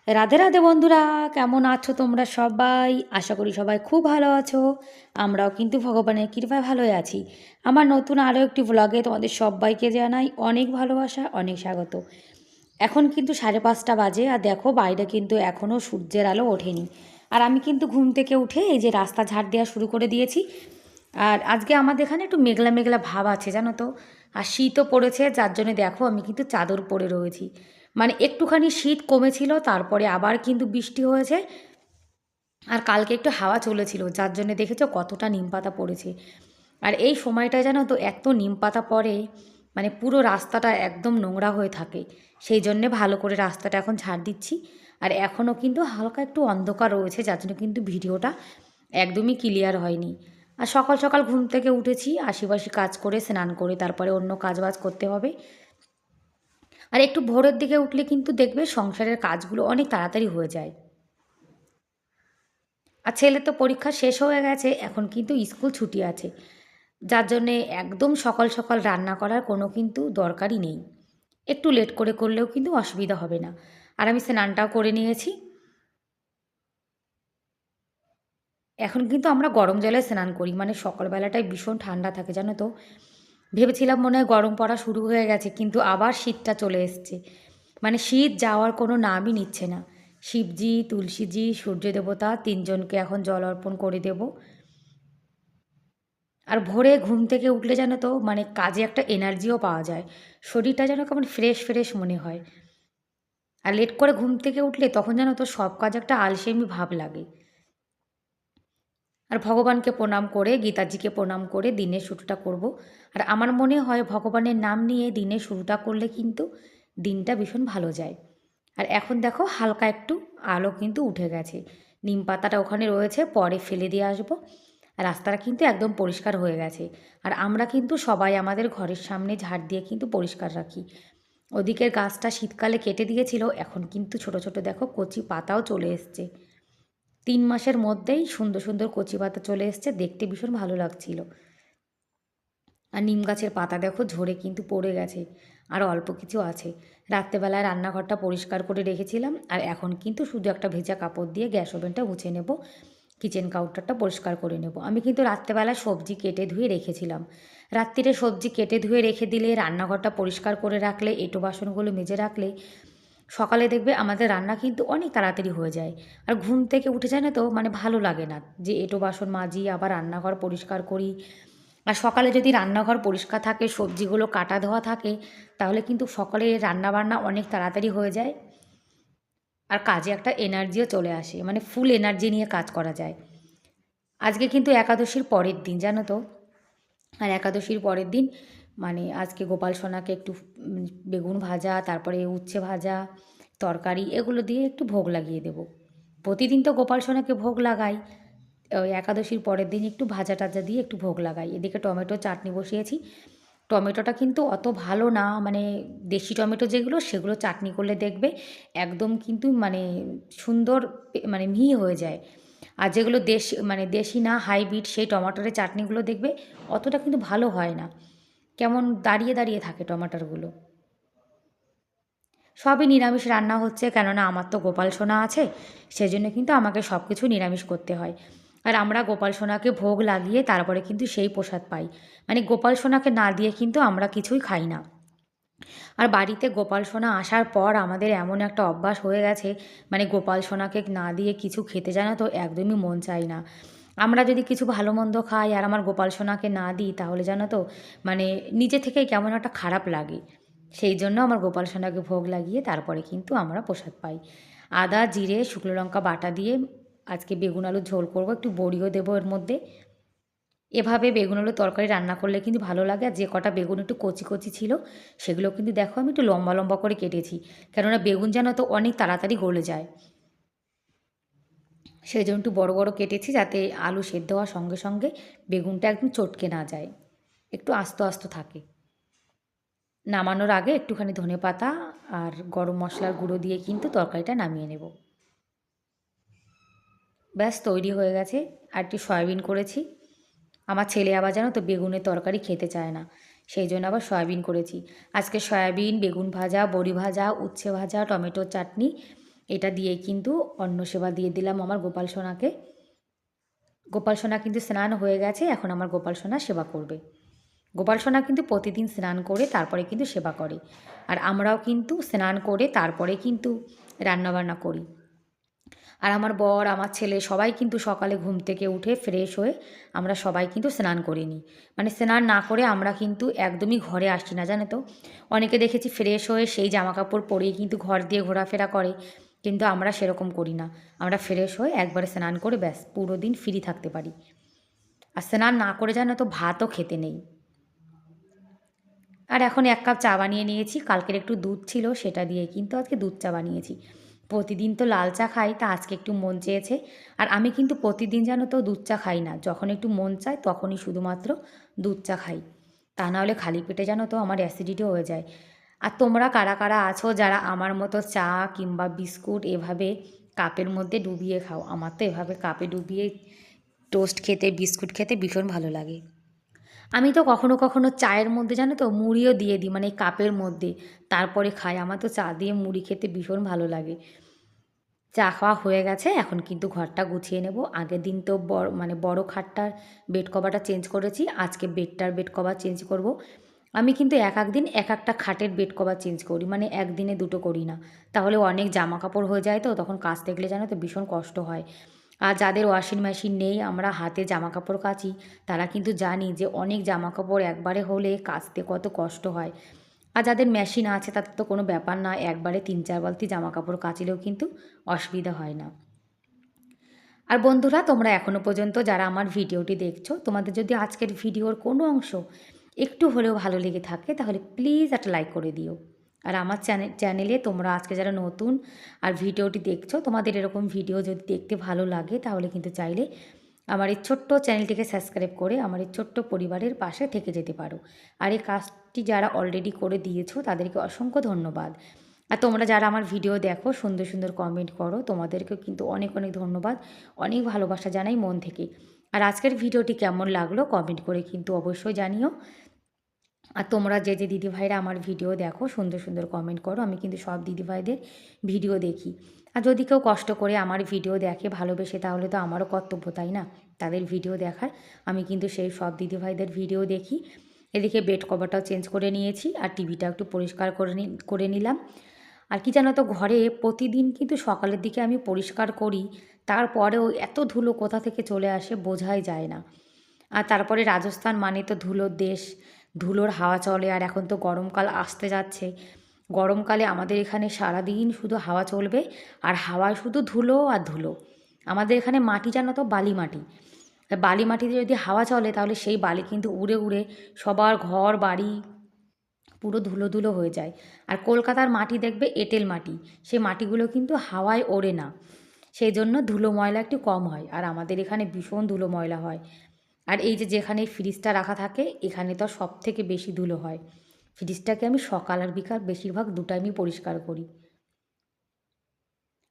রাধে রাধে বন্ধুরা, কেমন আছো তোমরা সবাই? আশা করি সবাই খুব ভালো আছো। আমরাও কিন্তু ভগবানের কৃপায় ভালোই আছি। আমার নতুন আরও একটি ভ্লগে তোমাদের সবাইকে জানাই অনেক ভালোবাসা, অনেক স্বাগত। এখন কিন্তু 5:30 বাজে, আর দেখো বাইরে কিন্তু এখনও সূর্যের আলো ওঠেনি। আর আমি কিন্তু ঘুম থেকে উঠে এই যে রাস্তা ঝাড় দেওয়া শুরু করে দিয়েছি। আর আজকে আমাদের এখানে একটু মেঘলা মেঘলা ভাব আছে জানো তো। আর শীতও পড়েছে, যার জন্য দেখো আমি কিন্তু চাদর পরে রয়েছি। মানে একটুখানি শীত কমেছিল, তারপরে আবার কিন্তু বৃষ্টি হয়েছে। আর কালকে একটু হাওয়া চলেছিল, যার জন্য দেখেছো কতটা নিম পাতা পড়েছে। আর এই সময়টায় জানো তো এত নিম পাতা পড়ে, মানে পুরো রাস্তাটা একদম নোংরা হয়ে থাকে। সেই জন্যে ভালো করে রাস্তাটা এখন ঝাড় দিচ্ছি। আর এখনও কিন্তু হালকা একটু অন্ধকার রয়েছে, যার জন্য কিন্তু ভিডিওটা একদমই ক্লিয়ার হয়নি। আর সকাল সকাল ঘুম থেকে উঠেছি, আশিপাশি কাজ করে স্নান করে তারপরে অন্য কাজবাজ করতে হবে। আর একটু ভোরের দিকে উঠলে কিন্তু দেখবে সংসারের কাজগুলো অনেক তাড়াতাড়ি হয়ে যায়। আর ছেলের তো পরীক্ষা শেষ হয়ে গেছে, এখন কিন্তু স্কুল ছুটি আছে, যার জন্যে একদম সকাল সকাল রান্না করার কোনো কিন্তু দরকারই নেই। একটু লেট করে করলেও কিন্তু অসুবিধা হবে না। আর আমি স্নানটাও করে নিয়েছি। এখন কিন্তু আমরা গরম জলে স্নান করি, মানে সকালবেলাটায় ভীষণ ঠান্ডা থাকে জানো তো। ভেবেছিলাম মনে হয় গরম পড়া শুরু হয়ে গেছে, কিন্তু আবার শীতটা চলে এসছে। মানে শীত যাওয়ার কোনো নামই নিচ্ছে না। শিবজি, তুলসীজি, সূর্য দেবতা তিনজনকে এখন জল অর্পণ করে দেব। আর ভোরে ঘুম থেকে উঠলে জানো তো মানে কাজে একটা এনার্জিও পাওয়া যায়। শরীরটা যেন কেমন ফ্রেশ ফ্রেশ মনে হয়। আর লেট করে ঘুম থেকে উঠলে তখন জানো তো সব কাজ একটা আলসেমি ভাব লাগে। আর ভগবানকে প্রণাম করে, গীতাজিকে প্রণাম করে দিনের শুরুটা করব। আর আমার মনে হয় ভগবানের নাম নিয়ে দিনের শুরুটা করলে কিন্তু দিনটা ভীষণ ভালো যায়। আর এখন দেখো হালকা একটু আলো কিন্তু উঠে গেছে। নিম পাতাটা ওখানে রয়েছে, পরে ফেলে দিয়ে আসবো। আর রাস্তাটা কিন্তু একদম পরিষ্কার হয়ে গেছে। আর আমরা কিন্তু সবাই আমাদের ঘরের সামনে ঝাড় দিয়ে কিন্তু পরিষ্কার রাখি। ওদিকের গাছটা শীতকালে কেটে দিয়েছিল, এখন কিন্তু ছোট ছোট দেখো কচি পাতাও চলে এসছে। 3 মাসের মধ্যেই সুন্দর সুন্দর কচি পাতা চলে এসছে, দেখতে ভীষণ ভালো লাগছিল। আর নিম গাছের পাতা দেখো ঝরে কিন্তু পড়ে গেছে, আর অল্প কিছু আছে। রাত্রেবেলায় রান্নাঘরটা পরিষ্কার করে রেখেছিলাম, আর এখন কিন্তু শুধু একটা ভেজা কাপড় দিয়ে গ্যাস ওভেনটা মুছে নেব, কিচেন কাউন্টারটা পরিষ্কার করে নেব। আমি কিন্তু রাত্রেবেলা সবজি কেটে ধুয়ে রেখেছিলাম। রাত্রিরে সবজি কেটে ধুয়ে রেখে দিলে, রান্নাঘরটা পরিষ্কার করে রাখলে, এঁটো বাসনগুলো মেজে রাখলে সকালে দেখবে আমাদের রান্না কিন্তু অনেক তাড়াতাড়ি হয়ে যায়। আর ঘুম থেকে উঠে যায় না তো মানে ভালো লাগে না যে এঁটো বাসন মাজি আবার রান্নাঘর পরিষ্কার করি। আর সকালে যদি রান্নাঘর পরিষ্কার থাকে, সবজিগুলো কাটা ধোয়া থাকে, তাহলে কিন্তু সকালে রান্নাবান্না অনেক তাড়াতাড়ি হয়ে যায়। আর কাজে একটা এনার্জিও চলে আসে, মানে ফুল এনার্জি নিয়ে কাজ করা যায়। আজকে কিন্তু একাদশীর পরের দিন জানো তো। আর একাদশীর পরের দিন মানে আজকে গোপাল সোনাকে একটু বেগুন ভাজা, তারপরে উচ্ছে ভাজা, তরকারি এগুলো দিয়ে একটু ভোগ লাগিয়ে দেব। প্রতিদিন তো গোপাল সোনাকে ভোগ লাগাই, ওই একাদশীর পরের দিন একটু ভাজা টাজা দিয়ে একটু ভোগ লাগাই। এদিকে টমেটো চাটনি বসিয়েছি। টমেটোটা কিন্তু অত ভালো না, মানে দেশি টমেটো যেগুলো সেগুলো চাটনি করলে দেখবে একদম কিন্তু মানে সুন্দর, মানে মিহি হয়ে যায়। আর যেগুলো দেশি মানে দেশি না হাইব্রিড সেই টমাটোরের চাটনিগুলো দেখবে অতটা কিন্তু ভালো হয় না, কেমন দাঁড়িয়ে দাঁড়িয়ে থাকে টমাটোরগুলো। সবই নিরামিষ রান্না হচ্ছে, কেননা আমার তো গোপাল সোনা আছে, সেজন্য কিন্তু আমাকে সব কিছু নিরামিষ করতে হয়। আর আমরা গোপাল সোনাকে ভোগ লাগিয়ে তারপরে কিন্তু সেই প্রসাদ পাই। মানে গোপাল সোনাকে না দিয়ে কিন্তু আমরা কিছুই খাই না। আর বাড়িতে গোপাল সোনা আসার পর আমাদের এমন একটা অভ্যাস হয়ে গেছে, মানে গোপাল সোনাকে না দিয়ে কিছু খেতে জানো তো একদমই মন চায় না। আমরা যদি কিছু ভালো মন্দ খাই আর আমার গোপাল সোনাকে না দিই, তাহলে জানো তো মানে নিজে থেকেই কেমন একটা খারাপ লাগে। সেই জন্য আমার গোপাল সোনাকে ভোগ লাগিয়ে তারপরে কিন্তু আমরা প্রসাদ পাই। আদা জিরে শুকনো লঙ্কা বাটা দিয়ে আজকে বেগুন আলুর ঝোল করব, একটু বড়িও দেবো এর মধ্যে। এভাবে বেগুন আলুর তরকারি রান্না করলে কিন্তু ভালো লাগে। আর যে কটা বেগুন একটু কচি কচি ছিল, সেগুলো কিন্তু দেখো আমি একটু লম্বা লম্বা করে কেটেছি, কেননা বেগুন যেন তো অনেক তাড়াতাড়ি গলে যায়। সেই জন্য একটু বড় বড় কেটেছি, যাতে আলু সেদ্ধ হওয়ার সঙ্গে সঙ্গে বেগুনটা একদম চটকে না যায়, একটু আস্ত আস্ত থাকে। নামানোর আগে একটুখানি ধনেপাতা আর গরম মশলার গুঁড়ো দিয়ে কিন্তু তরকারিটা নামিয়ে নেব। ব্যাস তৈরি হয়ে গেছে। আর একটু সয়াবিন করেছি। আমার ছেলে আবার জানো তো বেগুনের তরকারি খেতে চায় না, সেই জন্য আবার সয়াবিন করেছি। আজকে সয়াবিন, বেগুন ভাজা, বড়ি ভাজা, উচ্ছে ভাজা, টমেটোর চাটনি, এটা দিয়ে কিন্তু অন্ন সেবা দিয়ে দিলাম আমার গোপাল সোনাকে। গোপাল সোনা কিন্তু স্নান হয়ে গেছে, এখন আমার গোপাল সোনা সেবা করবে। গোপাল সোনা কিন্তু প্রতিদিন স্নান করে তারপরে কিন্তু সেবা করে, আর আমরাও কিন্তু স্নান করে তারপরে কিন্তু রান্নাবান্না করি। আর আমার বর, আমার ছেলে সবাই কিন্তু সকালে ঘুম থেকে উঠে ফ্রেশ হয়ে আমরা সবাই কিন্তু স্নান করে নিই। মানে স্নান না করে আমরা কিন্তু একদমই ঘরে আসি না, জানো তো। অনেকে দেখেছি ফ্রেশ হয়ে সেই জামাকাপড় পরেই কিন্তু ঘর দিয়ে ঘোরাফেরা করে, কিন্তু আমরা সেরকম করি না। আমরা ফ্রেশ হয়ে একবারে স্নান করে ব্যাস পুরো দিন ফ্রি থাকতে পারি। আর স্নান না করে জানো তো ভাতও খেতে নেই। আর এখন 1 কাপ চা বানিয়ে নিয়েছি, কালকের একটু দুধ ছিল সেটা দিয়ে কিন্তু আজকে দুধ চা বানিয়েছি। প্রতিদিন তো লাল চা খাই, তা আজকে একটু মন চেয়েছে। আর আমি কিন্তু প্রতিদিন জানো তো দুধ চা খাই না, যখন একটু মন চায় তখনই শুধুমাত্র দুধ চা খাই। তা নাহলে খালি পেটে জানো তো আমার অ্যাসিডিটি হয়ে যায়। আর তোমরা কারা কারা আছো যারা আমার মতো চা কিংবা বিস্কুট এভাবে কাপের মধ্যে ডুবিয়ে খাও? আমার তো এভাবে কাপে ডুবিয়ে টোস্ট খেতে, বিস্কুট খেতে ভীষণ ভালো লাগে। আমি তো কখনো কখনো চায়ের মধ্যে জানো তো মুড়িও দিয়ে দিই, মানে এই কাপের মধ্যে, তারপরে খাই। আমার তো চা দিয়ে মুড়ি খেতে ভীষণ ভালো লাগে। চা খাওয়া হয়ে গেছে, এখন কিন্তু ঘরটা গুছিয়ে নেব। আগের দিন তো মানে বড় খাটটার বেড কভারটা চেঞ্জ করেছি, আজকে বেডটার বেড কভার চেঞ্জ করব। আমি কিন্তু এক এক দিন এক একটা খাটের বেড কভার চেঞ্জ করি, মানে একদিনে দুটো করি না। তাহলে অনেক জামা কাপড় হয়ে যায়, তো তখন কাচতে গেলে জানো তো ভীষণ কষ্ট হয়। আর যাদের ওয়াশিং মেশিন নেই, আমরা হাতে জামা কাপড় কাচি, তারা কিন্তু জানি যে অনেক জামা কাপড় একবারে হলে কাচতে কত কষ্ট হয়। আর যাদের মেশিন আছে তাদের তো কোনো ব্যাপার না, একবারে 3-4 বালতি জামা কাপড় কাচলেও কিন্তু অসুবিধা হয় না। আর বন্ধুরা, তোমরা এখনও পর্যন্ত যারা আমার ভিডিওটি দেখছো, তোমাদের যদি আজকের ভিডিওর কোনো অংশ একটু হলেও ভালো লেগে থাকে তাহলে প্লিজ একটা লাইক করে দিও। আর আমার চ্যানেলে তোমরা আজকে যারা নতুন আর ভিডিওটি দেখছো, তোমাদের এরকম ভিডিও যদি দেখতে ভালো লাগে তাহলে কিন্তু চাইলে আমার এই ছোট্ট চ্যানেলটিকে সাবস্ক্রাইব করে আমার এই ছোট্ট পরিবারের পাশে থেকে যেতে পারো। আর এই কাজটি যারা অলরেডি করে দিয়েছো তাদেরকে অসংখ্য ধন্যবাদ। আর তোমরা যারা আমার ভিডিও দেখো, সুন্দর সুন্দর কমেন্ট করো, তোমাদেরকেও কিন্তু অনেক অনেক ধন্যবাদ, অনেক ভালোবাসা জানাই মন থেকে। আর আজকের ভিডিওটি কেমন লাগলো কমেন্ট করে কিন্তু অবশ্যই জানিও। আর তোমরা যে যে দিদিভাইরা আমার ভিডিও দেখো, সুন্দর সুন্দর কমেন্ট করো, আমি কিন্তু সব দিদিভাইদের ভিডিও দেখি। আর যদি কেউ কষ্ট করে আমার ভিডিও দেখে ভালোবেসে, তাহলে তো আমারও কর্তব্য, তাই না, তাদের ভিডিও দেখার। আমি কিন্তু সেই সব দিদিভাইদের ভিডিও দেখি। এদিকে বেড কভারটাও চেঞ্জ করে নিয়েছি, আর টিভিটা একটু পরিষ্কার করে নিলাম। আর কি জানো তো, ঘরে প্রতিদিন কিন্তু সকালের দিকে আমি পরিষ্কার করি, তারপরেও এত ধুলো কোথা থেকে চলে আসে বোঝাই যায় না। আর তারপরে রাজস্থান মানে তো ধুলোর দেশ, ধুলোর হাওয়া চলে। আর এখন তো গরমকাল আসতে যাচ্ছে, গরমকালে আমাদের এখানে সারাদিন শুধু হাওয়া চলবে, আর হাওয়ায় শুধু ধুলো আর ধুলো। আমাদের এখানে মাটি জানো তো বালি মাটি, বালি মাটিতে যদি হাওয়া চলে তাহলে সেই বালি কিন্তু উড়ে উড়ে সবার ঘর বাড়ি পুরো ধুলো ধুলো হয়ে যায়। আর কলকাতার মাটি দেখবে এঁটেল মাটি, সেই মাটিগুলো কিন্তু হাওয়ায় ওড়ে না, সেই জন্য ধুলো ময়লা একটু কম হয়। আর আমাদের এখানে ভীষণ ধুলো ময়লা হয়। আর এই যে যেখানে ফ্রিজটা রাখা থাকে, এখানে তো সব থেকে বেশি ধুলো হয়। ফ্রিজটাকে আমি সকাল আর বিকাল বেশিরভাগ 2 টাইমই পরিষ্কার করি।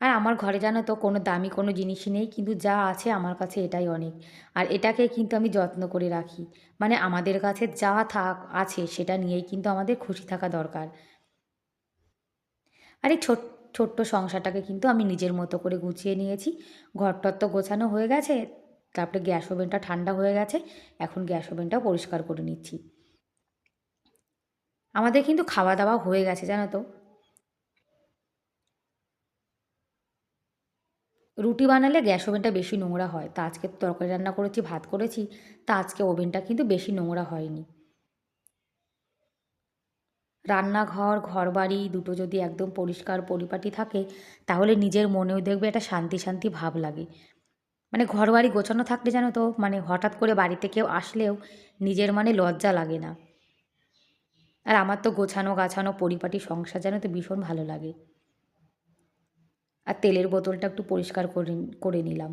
আর আমার ঘরে জানো তো কোনো দামি কোনো জিনিসই নেই, কিন্তু যা আছে আমার কাছে এটাই অনেক। আর এটাকে কিন্তু আমি যত্ন করে রাখি, মানে আমাদের কাছে যা আছে সেটা নিয়েই কিন্তু আমাদের খুশি থাকা দরকার। আর এই ছোট্ট সংসারটাকে কিন্তু আমি নিজের মতো করে গুছিয়ে নিয়েছি। ঘরটর তো গোছানো হয়ে গেছে, তারপরে গ্যাস ওভেনটা ঠান্ডা হয়ে গেছে, এখন গ্যাস ওভেনটাও পরিষ্কার করে নিচ্ছি। আমাদের কিন্তু খাওয়া দাওয়া হয়ে গেছে জানো তো। রুটি বানালে গ্যাস ওভেনটা বেশি নোংরা হয়, তা আজকে তরকারি রান্না করেছি, ভাত করেছি, তা আজকে ওভেনটা কিন্তু বেশি নোংরা হয়নি। রান্নাঘর ঘরবাড়ি দুটো যদি একদম পরিষ্কার পরিপাটি থাকে, তাহলে নিজের মনেও দেখবে একটা শান্তি শান্তি ভাব লাগে। মানে ঘরবাড়ি গোছানো থাকলে জানো তো, মানে হঠাৎ করে বাড়িতে কেউ আসলেও নিজের মানে লজ্জা লাগে না। আর আমার তো গোছানো গাছানো পরিপাটি সংসার জানো তো ভীষণ ভালো লাগে। আর তেলের বোতলটা একটু পরিষ্কার করে নিলাম।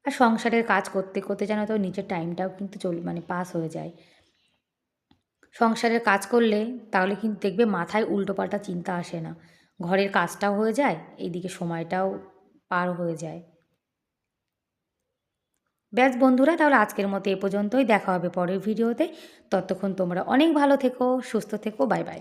আর সংসারের কাজ করতে করতে জানো তো নিজের টাইমটাও কিন্তু মানে পাস হয়ে যায়। সংসারের কাজ করলে তাহলে কিন্তু দেখবে মাথায় উল্টোপাল্টা চিন্তা আসে না, ঘরের কাজটাও হয়ে যায়, এইদিকে সময়টাও পার হয়ে যায়। ব্যাস বন্ধুরা, তাহলে আজকের মতো এ পর্যন্তই, দেখা হবে পরের ভিডিওতে। ততক্ষণ তোমরা অনেক ভালো থেকো, সুস্থ থেকো, বাই বাই।